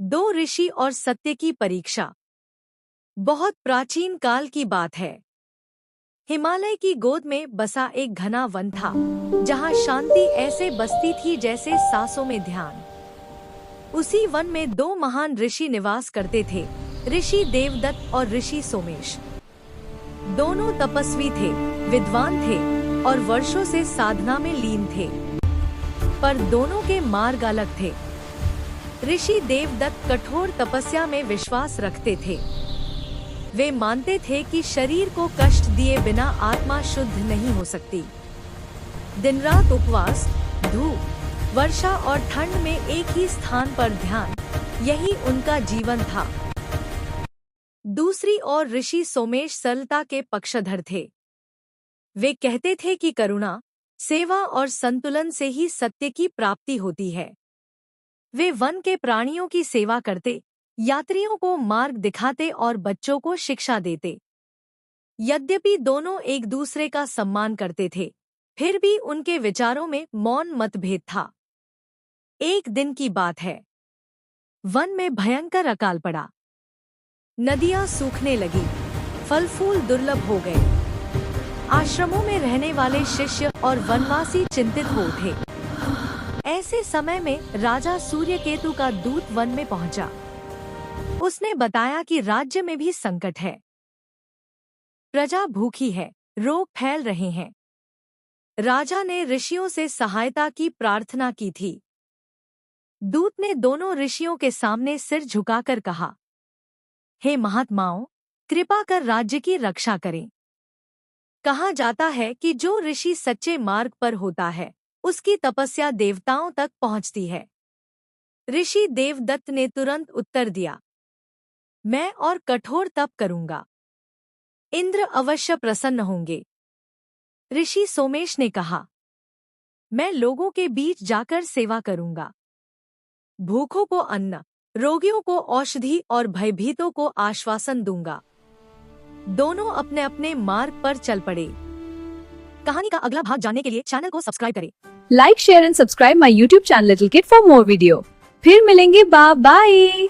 दो ऋषि और सत्य की परीक्षा। बहुत प्राचीन काल की बात है। हिमालय की गोद में बसा एक घना वन था, जहाँ शांति ऐसे बसती थी जैसे सांसों में ध्यान। उसी वन में दो महान ऋषि निवास करते थे, ऋषि देवदत्त और ऋषि सोमेश। दोनों तपस्वी थे, विद्वान थे और वर्षों से साधना में लीन थे। पर दोनों के मार्ग अलग थे। ऋषि देवदत्त कठोर तपस्या में विश्वास रखते थे। वे मानते थे कि शरीर को कष्ट दिए बिना आत्मा शुद्ध नहीं हो सकती। दिन रात उपवास, धूप, वर्षा और ठंड में एक ही स्थान पर ध्यान, यही उनका जीवन था। दूसरी ओर ऋषि सोमेश सरलता के पक्षधर थे। वे कहते थे कि करुणा, सेवा और संतुलन से ही सत्य की प्राप्ति होती है। वे वन के प्राणियों की सेवा करते, यात्रियों को मार्ग दिखाते और बच्चों को शिक्षा देते। यद्यपि दोनों एक दूसरे का सम्मान करते थे, फिर भी उनके विचारों में मौन मतभेद था। एक दिन की बात है। वन में भयंकर अकाल पड़ा। नदियां सूखने लगी, फल फूल दुर्लभ हो गए। आश्रमों में रहने वाले शिष्य और वनवासी चिंतित हो उठे। ऐसे समय में राजा सूर्यकेतु का दूत वन में पहुंचा। उसने बताया कि राज्य में भी संकट है। प्रजा भूखी है, रोग फैल रहे हैं। राजा ने ऋषियों से सहायता की प्रार्थना की थी। दूत ने दोनों ऋषियों के सामने सिर झुकाकर कहा, हे महात्माओं, कृपा कर राज्य की रक्षा करें। कहा जाता है कि जो ऋषि सच्चे मार्ग पर होता है, उसकी तपस्या देवताओं तक पहुंचती है। ऋषि देवदत्त ने तुरंत उत्तर दिया, मैं और कठोर तप करूंगा। इंद्र अवश्य प्रसन्न होंगे। ऋषि सोमेश ने कहा, मैं लोगों के बीच जाकर सेवा करूंगा। भूखों को अन्न, रोगियों को औषधि और भयभीतों को आश्वासन दूंगा। दोनों अपने अपने मार्ग पर चल पड़े। कहानी का अगला भाग जानने के लिए चैनल को सब्सक्राइब करें। Like, share and subscribe my YouTube channel little kid for more video. फिर मिलेंगे, बाय बाय।